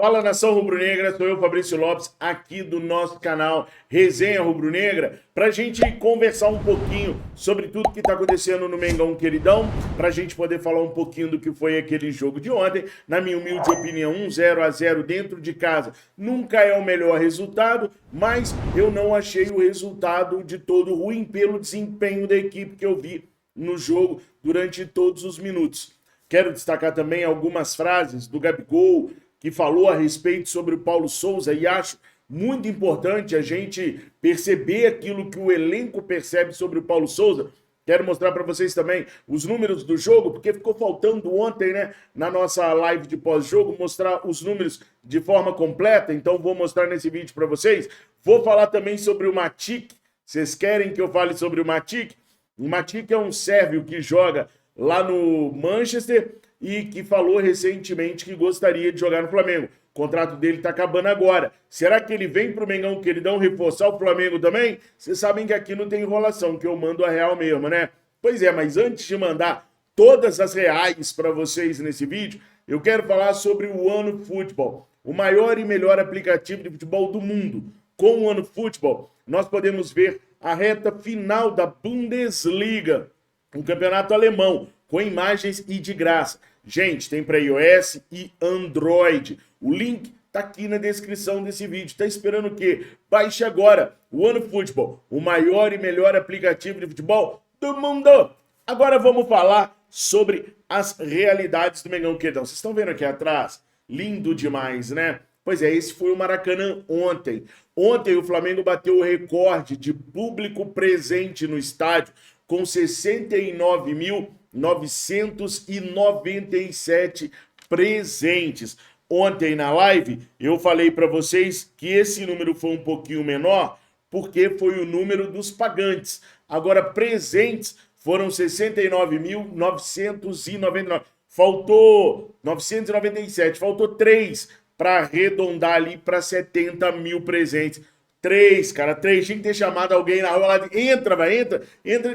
Fala, nação rubro-negra, sou eu, Fabrício Lopes, aqui do nosso canal Resenha Rubro-Negra, para a gente conversar um pouquinho sobre tudo que está acontecendo no Mengão Queridão, para a gente poder falar um pouquinho do que foi aquele jogo de ontem. Na minha humilde opinião, 0-0 dentro de casa nunca é o melhor resultado, mas eu não achei o resultado de todo ruim pelo desempenho da equipe que eu vi no jogo durante todos os minutos. Quero destacar também algumas frases do Gabigol, que falou a respeito sobre o Paulo Souza, e acho muito importante a gente perceber aquilo que o elenco percebe sobre o Paulo Souza. Quero mostrar para vocês também os números do jogo, porque ficou faltando ontem, né, na nossa live de pós-jogo, mostrar os números de forma completa, então vou mostrar nesse vídeo para vocês. Vou falar também sobre o Matic. Vocês querem que eu fale sobre o Matic? O Matic é um sérvio que joga lá no Manchester e que falou recentemente que gostaria de jogar no Flamengo. O contrato dele está acabando agora. Será que ele vem para o Mengão Queridão reforçar o Flamengo também? Vocês sabem que aqui não tem enrolação, que eu mando a real mesmo, né? Pois é, mas antes de mandar todas as reais para vocês nesse vídeo, eu quero falar sobre o OneFootball, o maior e melhor aplicativo de futebol do mundo. Com o OneFootball, nós podemos ver a reta final da Bundesliga, um campeonato alemão, com imagens e de graça. Gente, tem para iOS e Android. O link tá aqui na descrição desse vídeo. Tá esperando o quê? Baixe agora o OneFootball, o maior e melhor aplicativo de futebol do mundo. Agora vamos falar sobre as realidades do Mengão Queridão. Vocês estão vendo aqui atrás? Lindo demais, né? Pois é, esse foi o Maracanã ontem. Ontem o Flamengo bateu o recorde de público presente no estádio, com 69.997 presentes. Ontem na live eu falei para vocês que esse número foi um pouquinho menor, porque foi o número dos pagantes. Agora, presentes foram 69.999. Faltou 997, faltou 3 para arredondar ali para 70 mil presentes. 3, cara, 3. Tinha que ter chamado alguém na rua lá. Entra, vai, entra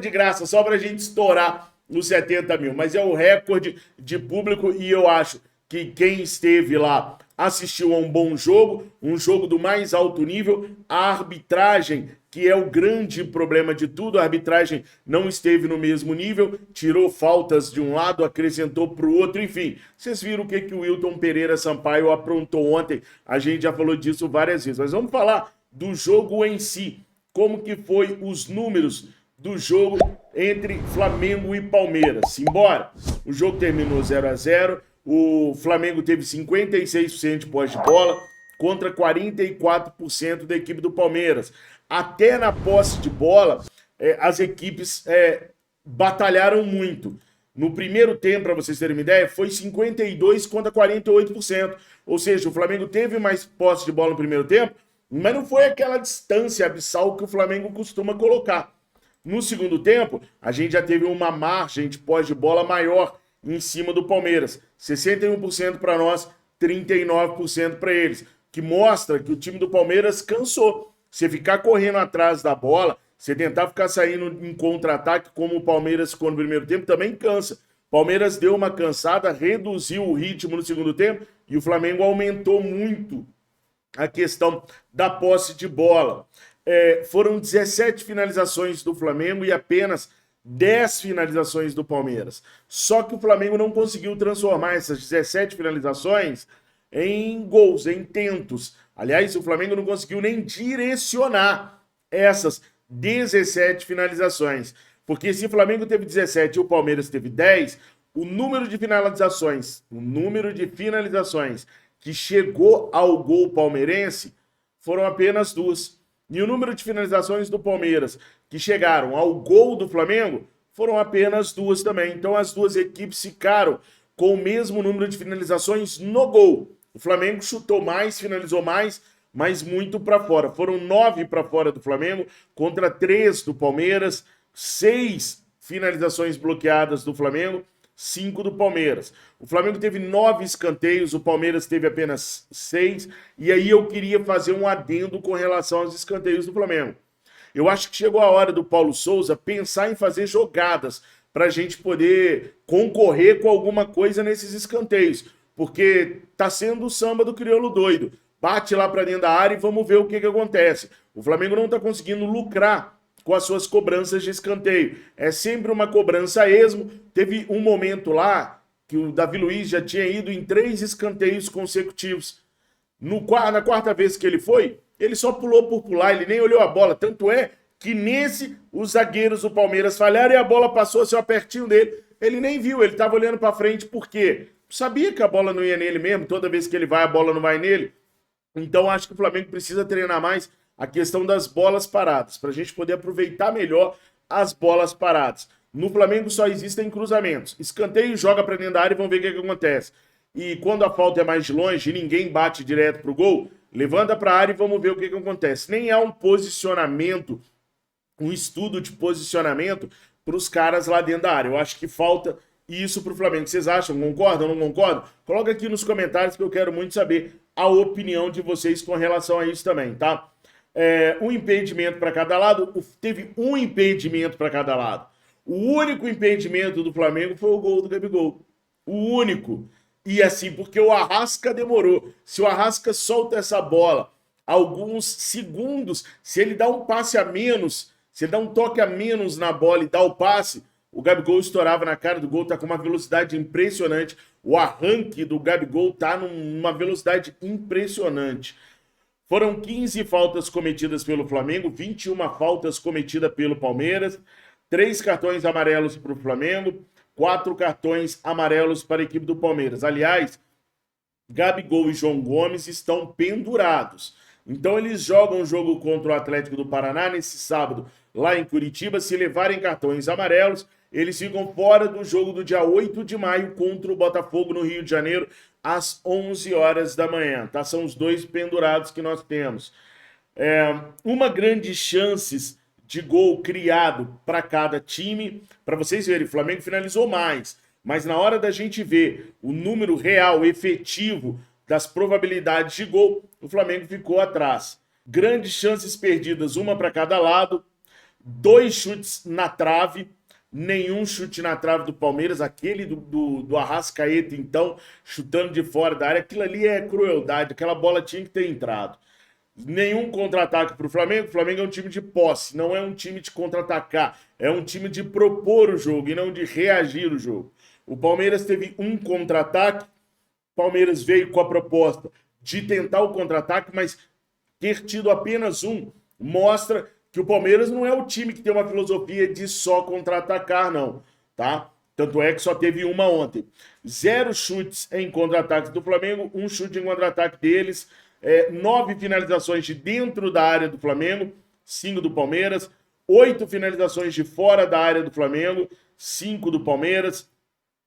de graça, só pra gente estourar nos 70 mil. Mas é o recorde de público e eu acho que quem esteve lá assistiu a um bom jogo, um jogo do mais alto nível. A arbitragem, que é o grande problema de tudo, a arbitragem não esteve no mesmo nível, tirou faltas de um lado, acrescentou para o outro, enfim. Vocês viram o que o Wilton Pereira Sampaio aprontou ontem, a gente já falou disso várias vezes, mas vamos falar do jogo em si, como que foi os números do jogo entre Flamengo e Palmeiras. Simbora! O jogo terminou 0-0, o Flamengo teve 56% de posse de bola contra 44% da equipe do Palmeiras. Até na posse de bola, as equipes batalharam muito. No primeiro tempo, para vocês terem uma ideia, foi 52% contra 48%. Ou seja, o Flamengo teve mais posse de bola no primeiro tempo, mas não foi aquela distância abissal que o Flamengo costuma colocar. No segundo tempo, a gente já teve uma margem de posse de bola maior em cima do Palmeiras. 61% para nós, 39% para eles. Que mostra que o time do Palmeiras cansou. Você ficar correndo atrás da bola, você tentar ficar saindo em contra-ataque, como o Palmeiras ficou no primeiro tempo, também cansa. Palmeiras deu uma cansada, reduziu o ritmo no segundo tempo e o Flamengo aumentou muito a questão da posse de bola. Foram 17 finalizações do Flamengo e apenas 10 finalizações do Palmeiras. Só que o Flamengo não conseguiu transformar essas 17 finalizações em gols, em tentos. Aliás, o Flamengo não conseguiu nem direcionar essas 17 finalizações. Porque se o Flamengo teve 17 e o Palmeiras teve 10, o número de finalizações que chegou ao gol palmeirense foram apenas 2. E o número de finalizações do Palmeiras que chegaram ao gol do Flamengo foram apenas 2 também. Então as duas equipes ficaram com o mesmo número de finalizações no gol. O Flamengo chutou mais, finalizou mais, mas muito para fora. Foram 9 para fora do Flamengo contra 3 do Palmeiras, 6 finalizações bloqueadas do Flamengo, 5 do Palmeiras. O Flamengo teve 9 escanteios, o Palmeiras teve apenas 6. E aí eu queria fazer um adendo com relação aos escanteios do Flamengo. Eu acho que chegou a hora do Paulo Souza pensar em fazer jogadas para a gente poder concorrer com alguma coisa nesses escanteios. porque tá sendo o samba do crioulo doido. Bate lá para dentro da área e vamos ver o que acontece. O Flamengo não tá conseguindo lucrar com as suas cobranças de escanteio. É sempre uma cobrança a esmo. Teve um momento lá que o Davi Luiz já tinha ido em 3 escanteios consecutivos. Na quarta vez que ele foi, ele só pulou por pular, ele nem olhou a bola. Tanto é que nesse, os zagueiros do Palmeiras falharam e a bola passou assim, pertinho dele. Ele nem viu, ele estava olhando para frente, por quê? Sabia que a bola não ia nele mesmo, toda vez que ele vai, a bola não vai nele. Então acho que o Flamengo precisa treinar mais a questão das bolas paradas, para a gente poder aproveitar melhor as bolas paradas. No Flamengo só existem cruzamentos. Escanteio, joga para dentro da área e vamos ver o que acontece. E quando a falta é mais de longe e ninguém bate direto pro gol, levanta para a área e vamos ver o que acontece. Nem há um posicionamento, um estudo de posicionamento para os caras lá dentro da área. Eu acho que falta isso para o Flamengo. Vocês acham? Concordam? Não concordam? Coloca aqui nos comentários que eu quero muito saber a opinião de vocês com relação a isso também, tá? Um impedimento para cada lado. Teve um impedimento para cada lado. O único impedimento do Flamengo foi o gol do Gabigol. O único. E assim, porque o Arrasca demorou. Se o Arrasca solta essa bola alguns segundos, se ele dá um passe a menos, se ele dá um toque a menos na bola e dá o passe, o Gabigol estourava na cara do gol, tá com uma velocidade impressionante. O arranque do Gabigol tá numa velocidade impressionante. Foram 15 faltas cometidas pelo Flamengo, 21 faltas cometidas pelo Palmeiras, 3 cartões amarelos para o Flamengo, 4 cartões amarelos para a equipe do Palmeiras. Aliás, Gabigol e João Gomes estão pendurados. Então eles jogam o jogo contra o Atlético do Paraná nesse sábado, lá em Curitiba. Se levarem cartões amarelos, eles ficam fora do jogo do dia 8 de maio contra o Botafogo no Rio de Janeiro, às 11 horas da manhã. Tá? São os 2 pendurados que nós temos. Uma grande chance de gol criado para cada time. Para vocês verem, o Flamengo finalizou mais. Mas na hora da gente ver o número real, efetivo, das probabilidades de gol, o Flamengo ficou atrás. Grandes chances perdidas, uma para cada lado. 2 chutes na trave. Nenhum chute na trave do Palmeiras. Aquele do Arrascaeta, então, chutando de fora da área. Aquilo ali é crueldade. Aquela bola tinha que ter entrado. Nenhum contra-ataque para o Flamengo. O Flamengo é um time de posse, não é um time de contra-atacar. É um time de propor o jogo e não de reagir o jogo. O Palmeiras teve um contra-ataque. O Palmeiras veio com a proposta de tentar o contra-ataque, mas ter tido apenas um mostra que o Palmeiras não é o time que tem uma filosofia de só contra-atacar, não, tá? Tanto é que só teve uma ontem. 0 chutes em contra-ataques do Flamengo, 1 chute em contra-ataque deles, 9 finalizações de dentro da área do Flamengo, 5 do Palmeiras, 8 finalizações de fora da área do Flamengo, 5 do Palmeiras,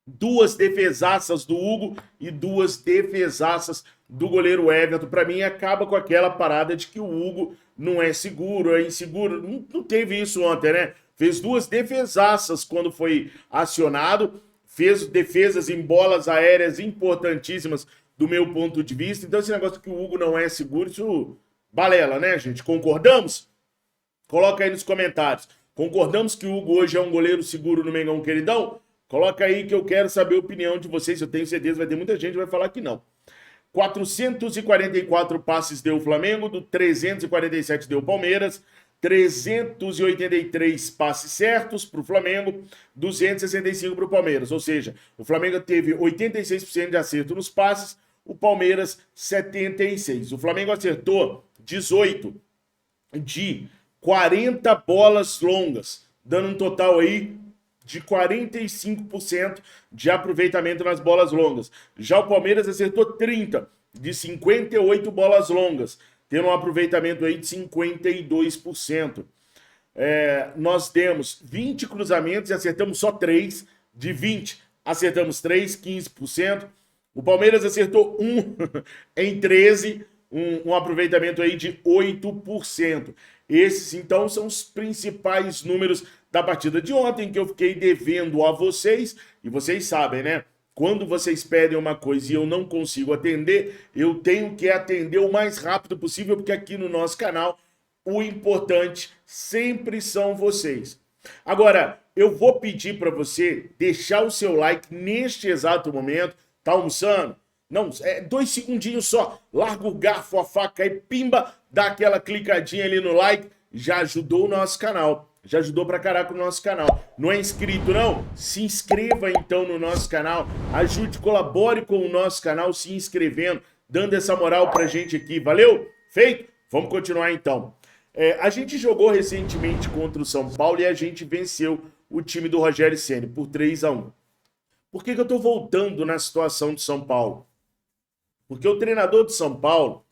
2 defesaças do Hugo e 2 defesaças do goleiro Everton. Para mim, acaba com aquela parada de que o Hugo não é seguro, é inseguro. Não teve isso ontem, né? Fez 2 defesaças quando foi acionado, fez defesas em bolas aéreas importantíssimas do meu ponto de vista. Então, esse negócio que o Hugo não é seguro, isso balela, né, gente? Concordamos? Coloca aí nos comentários. Concordamos que o Hugo hoje é um goleiro seguro no Mengão Queridão? Coloca aí que eu quero saber a opinião de vocês. Eu tenho certeza que vai ter muita gente que vai falar que não. 444 passes deu o Flamengo, 347 deu o Palmeiras, 383 passes certos para o Flamengo, 265 para o Palmeiras. Ou seja, o Flamengo teve 86% de acerto nos passes, o Palmeiras 76%. O Flamengo acertou 18 de 40 bolas longas, dando um total aí de 45% de aproveitamento nas bolas longas. Já o Palmeiras acertou 30 de 58 bolas longas, tendo um aproveitamento aí de 52%. Nós demos 20 cruzamentos e acertamos só 3. De 20, acertamos 3, 15%. O Palmeiras acertou 1 em 13, um aproveitamento aí de 8%. Esses, então, são os principais números da partida de ontem, que eu fiquei devendo a vocês, e vocês sabem, né? Quando vocês pedem uma coisa e eu não consigo atender, eu tenho que atender o mais rápido possível, porque aqui no nosso canal, o importante sempre são vocês. Agora, eu vou pedir para você deixar o seu like neste exato momento. Tá almoçando? Não, é 2 segundinhos só. Larga o garfo, a faca e pimba, dá aquela clicadinha ali no like. Já ajudou o nosso canal. Já ajudou pra caraca o nosso canal. Não é inscrito, não? Se inscreva então no nosso canal. Ajude, colabore com o nosso canal se inscrevendo, dando essa moral pra gente aqui. Valeu? Feito? Vamos continuar então. A gente jogou recentemente contra o São Paulo e a gente venceu o time do Rogério Ceni por 3-1. Por que eu tô voltando na situação do São Paulo? Porque o treinador do São Paulo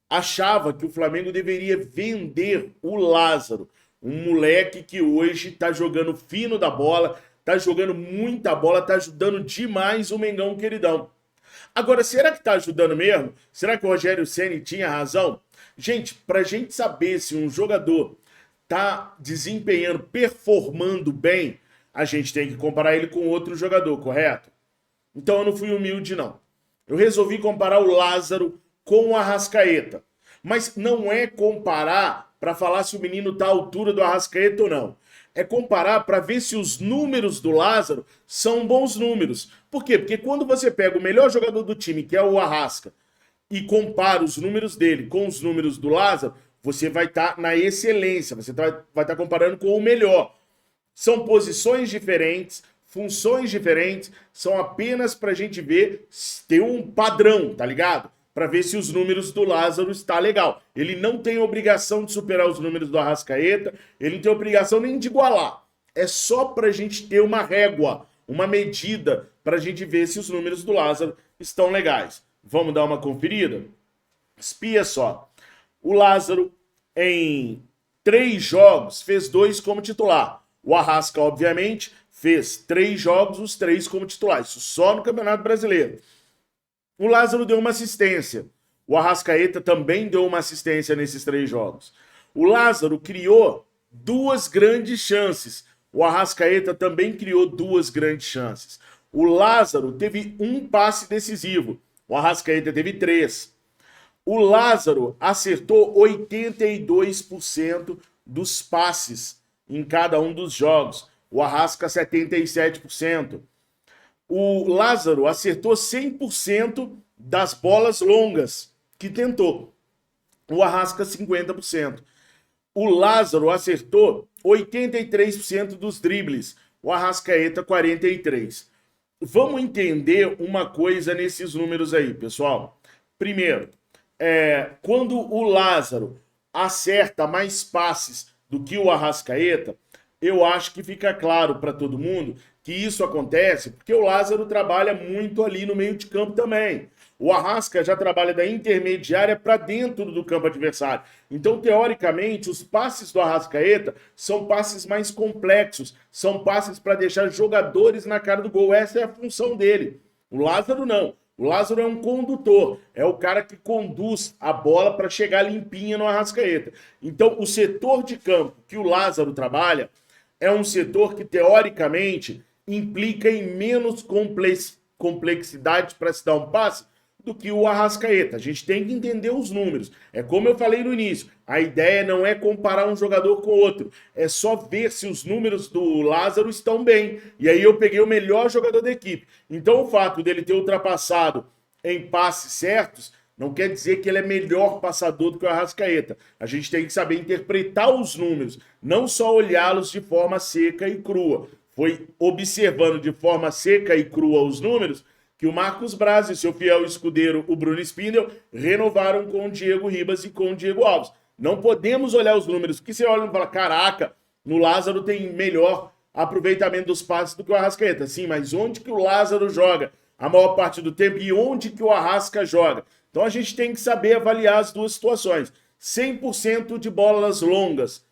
achava que o Flamengo deveria vender o Lázaro, um moleque que hoje tá jogando fino da bola, tá jogando muita bola, tá ajudando demais o Mengão queridão. Agora, será que tá ajudando mesmo? Será que o Rogério Ceni tinha razão? Gente, pra gente saber se um jogador tá desempenhando, performando bem, a gente tem que comparar ele com outro jogador, correto? Então eu não fui humilde, não. Eu resolvi comparar o Lázaro com o Arrascaeta. Mas não é comparar para falar se o menino tá à altura do Arrascaeta ou não. É comparar para ver se os números do Lázaro são bons números. Por quê? Porque quando você pega o melhor jogador do time, que é o Arrasca, e compara os números dele com os números do Lázaro, você vai estar na excelência, você vai estar comparando com o melhor. São posições diferentes, funções diferentes, são apenas para a gente ver, ter um padrão, tá ligado? Para ver se os números do Lázaro está legal. Ele não tem obrigação de superar os números do Arrascaeta, ele não tem obrigação nem de igualar. É só para a gente ter uma régua, uma medida, para a gente ver se os números do Lázaro estão legais. Vamos dar uma conferida? Espia só. O Lázaro, em 3 jogos, fez 2 como titular. O Arrasca, obviamente, fez 3 jogos, os 3 como titular. Isso só no Campeonato Brasileiro. O Lázaro deu uma assistência. O Arrascaeta também deu uma assistência nesses 3 jogos. O Lázaro criou 2 grandes chances. O Arrascaeta também criou 2 grandes chances. O Lázaro teve 1 passe decisivo. O Arrascaeta teve 3. O Lázaro acertou 82% dos passes em cada um dos jogos. O Arrasca 77%. O Lázaro acertou 100% das bolas longas que tentou. O Arrasca 50%. O Lázaro acertou 83% dos dribles. O Arrascaeta 43%. Vamos entender uma coisa nesses números aí, pessoal. Primeiro, quando o Lázaro acerta mais passes do que o Arrascaeta, eu acho que fica claro para todo mundo que isso acontece porque o Lázaro trabalha muito ali no meio de campo também. O Arrasca já trabalha da intermediária para dentro do campo adversário. Então, teoricamente, os passes do Arrascaeta são passes mais complexos, são passes para deixar jogadores na cara do gol. Essa é a função dele. O Lázaro não. O Lázaro é um condutor, é o cara que conduz a bola para chegar limpinha no Arrascaeta. Então, o setor de campo que o Lázaro trabalha é um setor que, teoricamente, implica em menos complexidade para se dar um passe do que o Arrascaeta. A gente tem que entender os números. É como eu falei no início, a ideia não é comparar um jogador com outro, é só ver se os números do Lázaro estão bem. E aí eu peguei o melhor jogador da equipe. Então o fato dele ter ultrapassado em passes certos não quer dizer que ele é melhor passador do que o Arrascaeta. A gente tem que saber interpretar os números, não só olhá-los de forma seca e crua. Foi observando de forma seca e crua os números que o Marcos Braz e seu fiel escudeiro, o Bruno Spindel, renovaram com o Diego Ribas e com o Diego Alves. Não podemos olhar os números, porque você olha e fala, caraca, no Lázaro tem melhor aproveitamento dos passes do que o Arrascaeta. Sim, mas onde que o Lázaro joga a maior parte do tempo e onde que o Arrasca joga? Então a gente tem que saber avaliar as duas situações. 100% de bolas longas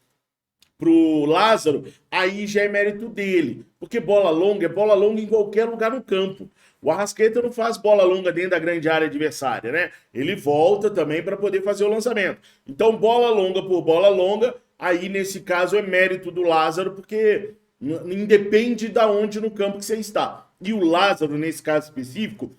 pro Lázaro, aí já é mérito dele. Porque bola longa é bola longa em qualquer lugar no campo. O Arrascaeta não faz bola longa dentro da grande área adversária, né? Ele volta também para poder fazer o lançamento. Então, bola longa por bola longa, aí nesse caso é mérito do Lázaro, porque independe de onde no campo que você está. E o Lázaro, nesse caso específico,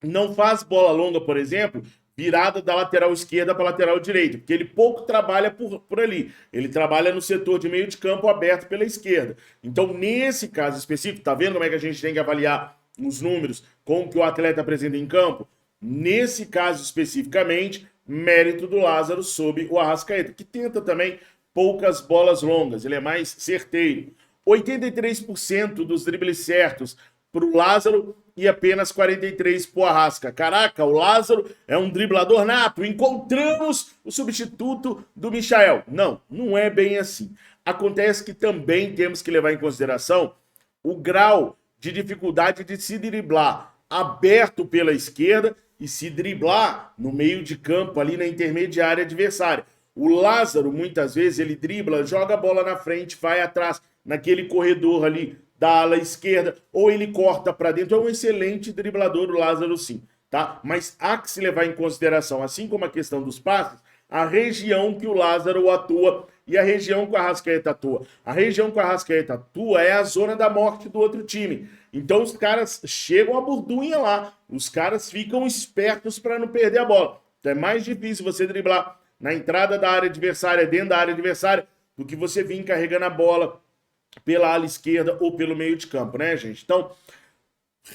não faz bola longa, por exemplo, virada da lateral esquerda para lateral direita, porque ele pouco trabalha por ali. Ele trabalha no setor de meio de campo aberto pela esquerda. Então, nesse caso específico, tá vendo como é que a gente tem que avaliar os números com o que o atleta apresenta em campo? Nesse caso especificamente, mérito do Lázaro sobre o Arrascaeta, que tenta também poucas bolas longas, ele é mais certeiro. 83% dos dribles certos para o Lázaro e apenas 43% para o Arrasca. Caraca, o Lázaro é um driblador nato. Encontramos o substituto do Michael. Não, não é bem assim. Acontece que também temos que levar em consideração o grau de dificuldade de se driblar aberto pela esquerda e se driblar no meio de campo, ali na intermediária adversária. O Lázaro, muitas vezes, ele dribla, joga a bola na frente, vai atrás, naquele corredor ali da ala esquerda, ou ele corta para dentro. É um excelente driblador o Lázaro, sim, tá? Mas há que se levar em consideração, assim como a questão dos passes, a região que o Lázaro atua e a região que o Arrascaeta atua. A região que o Arrascaeta atua é a zona da morte do outro time. Então os caras chegam a burduinha lá, os caras ficam espertos para não perder a bola. Então é mais difícil você driblar na entrada da área adversária, dentro da área adversária, do que você vir carregando a bola pela ala esquerda ou pelo meio de campo, né, gente? Então,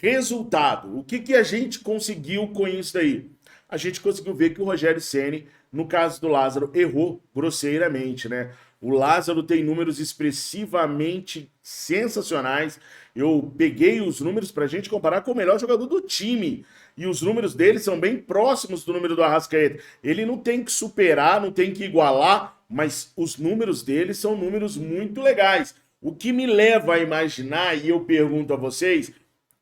resultado. O que a gente conseguiu com isso daí? A gente conseguiu ver que o Rogério Ceni, no caso do Lázaro, errou grosseiramente, né? O Lázaro tem números expressivamente sensacionais. Eu peguei os números pra gente comparar com o melhor jogador do time. E os números dele são bem próximos do número do Arrascaeta. Ele não tem que superar, não tem que igualar, mas os números dele são números muito legais. O que me leva a imaginar, e eu pergunto a vocês,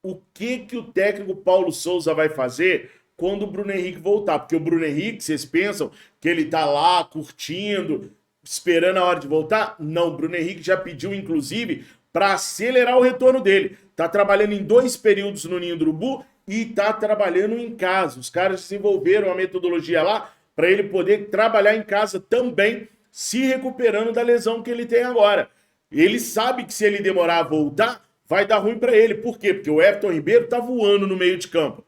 o que o técnico Paulo Souza vai fazer quando o Bruno Henrique voltar? Porque o Bruno Henrique, vocês pensam que ele tá lá curtindo, esperando a hora de voltar? Não, o Bruno Henrique já pediu, inclusive, para acelerar o retorno dele. Tá trabalhando em 2 períodos no Ninho do Urubu e tá trabalhando em casa. Os caras desenvolveram a metodologia lá para ele poder trabalhar em casa também, se recuperando da lesão que ele tem agora. Ele sabe que se ele demorar a voltar, vai dar ruim para ele. Por quê? Porque o Everton Ribeiro tá voando no meio de campo.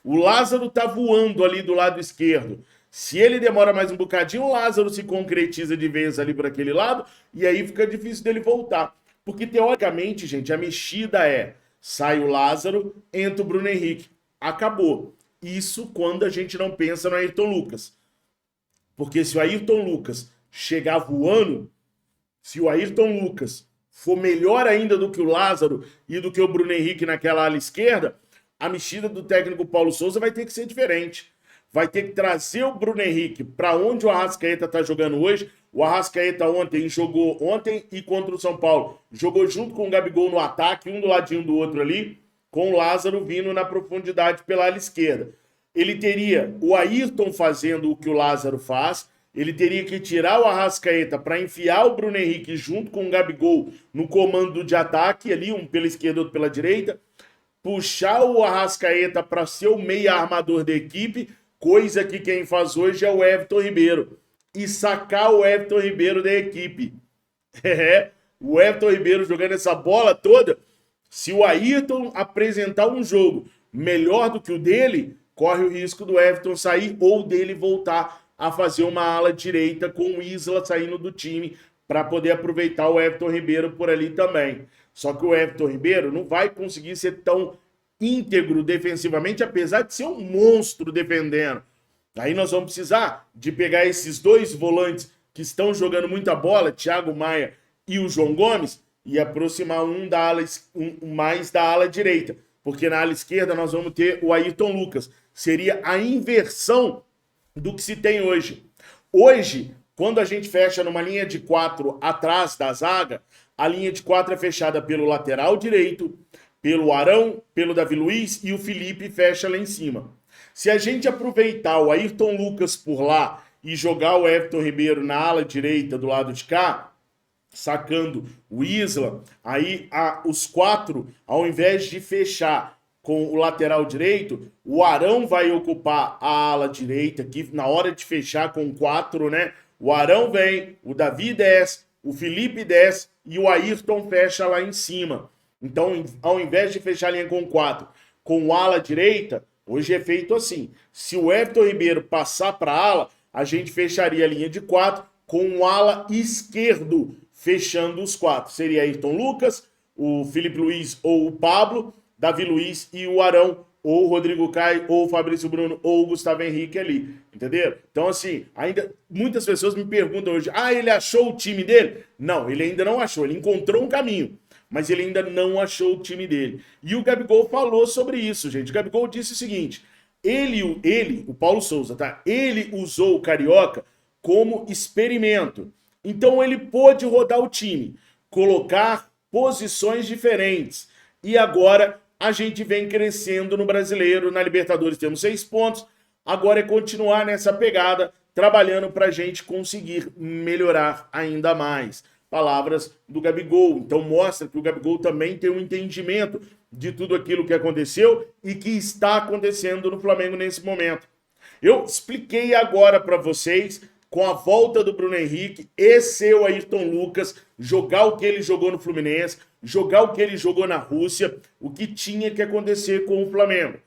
O Lázaro tá voando ali do lado esquerdo. Se ele demora mais um bocadinho, o Lázaro se concretiza de vez ali por aquele lado e aí fica difícil dele voltar. Porque, teoricamente, gente, a mexida é: sai o Lázaro, entra o Bruno Henrique. Acabou. Isso quando a gente não pensa no Ayrton Lucas. Porque se o Ayrton Lucas chegar voando, se o Ayrton Lucas for melhor ainda do que o Lázaro e do que o Bruno Henrique naquela ala esquerda, a mexida do técnico Paulo Souza vai ter que ser diferente. Vai ter que trazer o Bruno Henrique para onde o Arrascaeta está jogando hoje. O Arrascaeta jogou ontem e contra o São Paulo. Jogou junto com o Gabigol no ataque, um do ladinho do outro ali, com o Lázaro vindo na profundidade pela ala esquerda. Ele teria o Ayrton fazendo o que o Lázaro faz, ele teria que tirar o Arrascaeta para enfiar o Bruno Henrique junto com o Gabigol no comando de ataque, ali, um pela esquerda e outro pela direita, puxar o Arrascaeta para ser o meia armador da equipe, coisa que quem faz hoje é o Everton Ribeiro, e sacar o Everton Ribeiro da equipe. O Everton Ribeiro jogando essa bola toda, se o Ayrton apresentar um jogo melhor do que o dele, corre o risco do Everton sair ou dele voltar a fazer uma ala direita com o Isla saindo do time para poder aproveitar o Everton Ribeiro por ali também. Só que o Everton Ribeiro não vai conseguir ser tão íntegro defensivamente, apesar de ser um monstro defendendo. Aí nós vamos precisar de pegar esses 2 volantes que estão jogando muita bola, Thiago Maia e o João Gomes, e aproximar mais da ala direita. Porque na ala esquerda nós vamos ter o Ayrton Lucas. Seria a inversão do que se tem hoje. Hoje, quando a gente fecha numa linha de 4 atrás da zaga, a linha de 4 é fechada pelo lateral direito, pelo Arão, pelo Davi Luiz e o Felipe fecha lá em cima. Se a gente aproveitar o Ayrton Lucas por lá e jogar o Everton Ribeiro na ala direita do lado de cá, sacando o Isla, aí os 4, ao invés de fechar com o lateral direito, o Arão vai ocupar a ala direita aqui na hora de fechar com 4, né? O Arão vem, o Davi desce, o Felipe desce e o Ayrton fecha lá em cima. Então, ao invés de fechar a linha com 4, com ala direita, hoje é feito assim. Se o Everton Ribeiro passar para a ala, a gente fecharia a linha de 4 com o ala esquerdo, fechando os 4. Seria Ayrton Lucas, o Felipe Luiz ou o Pablo. Davi Luiz e o Arão, ou o Rodrigo Caio, ou o Fabrício Bruno, ou o Gustavo Henrique ali, entendeu? Então, assim, ainda muitas pessoas me perguntam hoje, ele achou o time dele? Não, ele ainda não achou, ele encontrou um caminho, mas ele ainda não achou o time dele. E o Gabigol falou sobre isso, gente. O Gabigol disse o seguinte, o Paulo Souza, tá? Ele usou o Carioca como experimento. Então ele pôde rodar o time, colocar posições diferentes. E agora a gente vem crescendo no Brasileiro, na Libertadores temos 6 pontos. Agora é continuar nessa pegada, trabalhando para a gente conseguir melhorar ainda mais. Palavras do Gabigol. Então mostra que o Gabigol também tem um entendimento de tudo aquilo que aconteceu e que está acontecendo no Flamengo nesse momento. Eu expliquei agora para vocês, com a volta do Bruno Henrique e seu Ayrton Lucas, jogar o que ele jogou no Fluminense, jogar o que ele jogou na Rússia, o que tinha que acontecer com o Flamengo.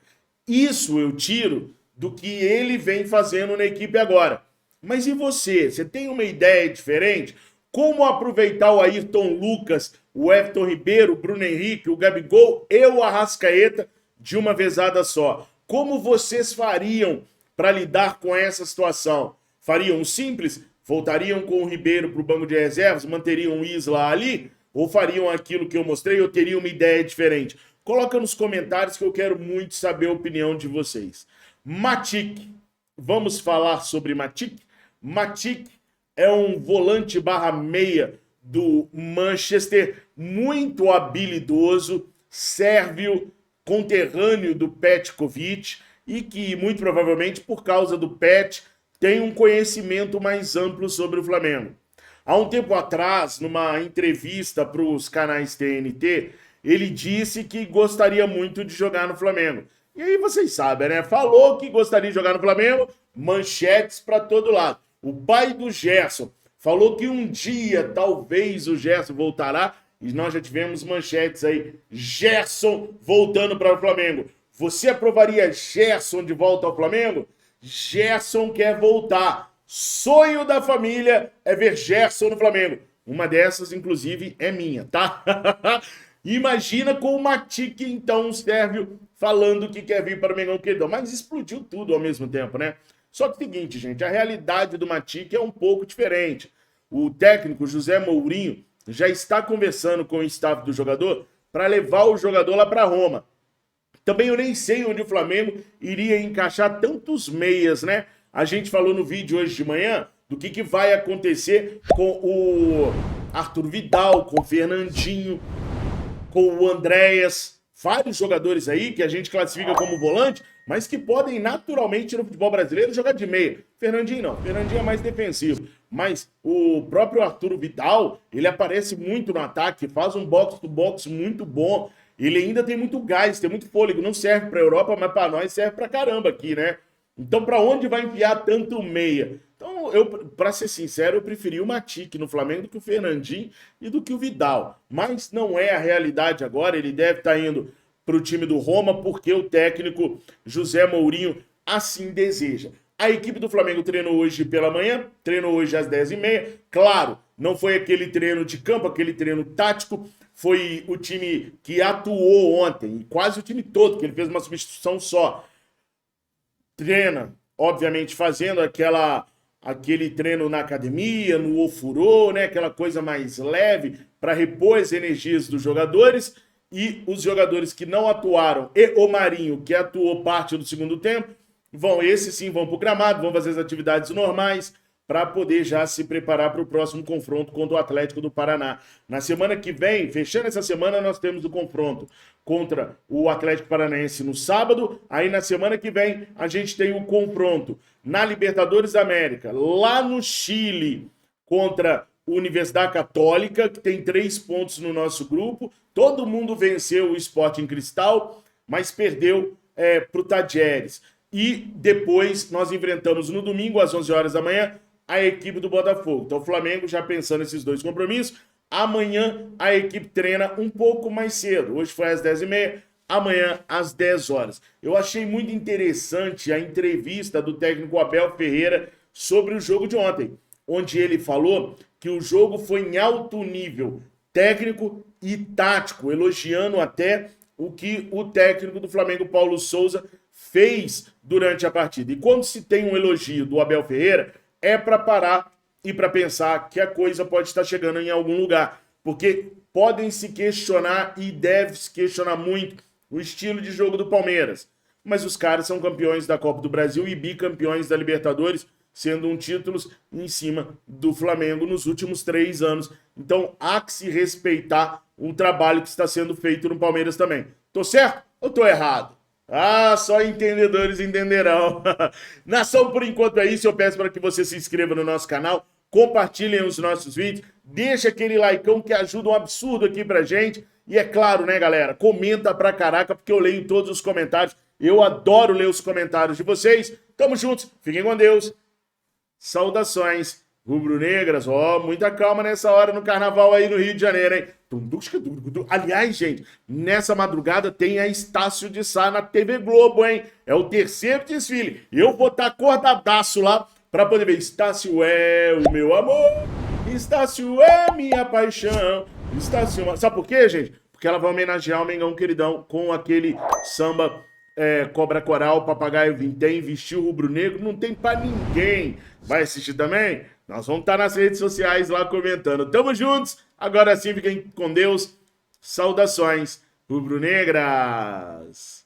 Isso eu tiro do que ele vem fazendo na equipe agora. Mas e você? Você tem uma ideia diferente? Como aproveitar o Ayrton Lucas, o Everton Ribeiro, o Bruno Henrique, o Gabigol e o Arrascaeta de uma vezada só? Como vocês fariam para lidar com essa situação? Fariam simples? Voltariam com o Ribeiro para o banco de reservas? Manteriam o Isla ali? Ou fariam aquilo que eu mostrei? Ou teriam uma ideia diferente? Coloca nos comentários que eu quero muito saber a opinião de vocês. Matic. Vamos falar sobre Matic? Matic é um volante /meia do Manchester, muito habilidoso, sérvio, conterrâneo do Petkovic, e que, muito provavelmente, por causa do Pet, tem um conhecimento mais amplo sobre o Flamengo. Há um tempo atrás, numa entrevista para os canais TNT, ele disse que gostaria muito de jogar no Flamengo. E aí vocês sabem, né? Falou que gostaria de jogar no Flamengo, manchetes para todo lado. O pai do Gerson falou que um dia, talvez, o Gerson voltará, e nós já tivemos manchetes aí, Gerson voltando para o Flamengo. Você aprovaria Gerson de volta ao Flamengo? Gerson quer voltar. Sonho da família é ver Gerson no Flamengo. Uma dessas, inclusive, é minha, tá? Imagina com o Matic, então, um sérvio, falando que quer vir para o Mengão Queridão. Mas explodiu tudo ao mesmo tempo, né? Só que é o seguinte, gente, a realidade do Matic é um pouco diferente. O técnico José Mourinho já está conversando com o staff do jogador para levar o jogador lá para Roma. Também eu nem sei onde o Flamengo iria encaixar tantos meias, né? A gente falou no vídeo hoje de manhã do que vai acontecer com o Arthur Vidal, com o Fernandinho, com o Andréas, vários jogadores aí que a gente classifica como volante, mas que podem naturalmente no futebol brasileiro jogar de meia. Fernandinho não, Fernandinho é mais defensivo. Mas o próprio Arthur Vidal, ele aparece muito no ataque, faz um box-to-box muito bom. Ele ainda tem muito gás, tem muito fôlego. Não serve para a Europa, mas para nós serve para caramba aqui, né? Então, para onde vai enfiar tanto meia? Então, para ser sincero, eu preferi o Matic no Flamengo do que o Fernandinho e do que o Vidal. Mas não é a realidade agora. Ele deve estar indo para o time do Roma porque o técnico José Mourinho assim deseja. A equipe do Flamengo treinou hoje pela manhã, treinou hoje às 10h30. Claro, não foi aquele treino de campo, aquele treino tático. Foi o time que atuou ontem, quase o time todo, que ele fez uma substituição só. Treina, obviamente, fazendo aquele treino na academia, no ofurô, né? Aquela coisa mais leve para repor as energias dos jogadores. E os jogadores que não atuaram, e o Marinho, que atuou parte do segundo tempo, esses sim vão para o gramado, vão fazer as atividades normais, para poder já se preparar para o próximo confronto contra o Atlético do Paraná. Na semana que vem, fechando essa semana, nós temos o confronto contra o Atlético Paranaense no sábado. Aí na semana que vem a gente tem o confronto na Libertadores da América, lá no Chile, contra a Universidade Católica, que tem 3 pontos no nosso grupo. Todo mundo venceu o Sporting Cristal, mas perdeu para o Tadieres. E depois nós enfrentamos no domingo, às 11 horas da manhã, a equipe do Botafogo. Então o Flamengo já pensando nesses 2 compromissos. Amanhã a equipe treina um pouco mais cedo. Hoje foi às 10h30, amanhã às 10 horas. Eu achei muito interessante a entrevista do técnico Abel Ferreira sobre o jogo de ontem, onde ele falou que o jogo foi em alto nível técnico e tático, elogiando até o que o técnico do Flamengo, Paulo Souza, fez durante a partida. E quando se tem um elogio do Abel Ferreira, é para parar e para pensar que a coisa pode estar chegando em algum lugar. Porque podem se questionar e deve se questionar muito o estilo de jogo do Palmeiras. Mas os caras são campeões da Copa do Brasil e bicampeões da Libertadores, sendo um título em cima do Flamengo nos últimos 3 anos. Então há que se respeitar o trabalho que está sendo feito no Palmeiras também. Tô certo ou tô errado? Ah, só entendedores entenderão. Nação, por enquanto é isso. Eu peço para que você se inscreva no nosso canal, compartilhem os nossos vídeos, deixa aquele likeão que ajuda um absurdo aqui pra gente. E é claro, né, galera, comenta pra caraca, porque eu leio todos os comentários. Eu adoro ler os comentários de vocês. Tamo juntos, fiquem com Deus. Saudações rubro-negras. Ó, muita calma nessa hora no carnaval aí no Rio de Janeiro, hein? Aliás, gente, nessa madrugada tem a Estácio de Sá na TV Globo, hein? É o 3º desfile. Eu vou estar acordadaço lá pra poder ver. Estácio é o meu amor, Estácio é minha paixão, Estácio... Sabe por quê, gente? Porque ela vai homenagear o Mengão Queridão com aquele samba Cobra Coral, Papagaio Vintém, Vestiu Rubro-Negro, não tem pra ninguém. Vai assistir também? Nós vamos estar nas redes sociais lá comentando. Tamo juntos, agora sim, fiquem com Deus. Saudações rubro-negras.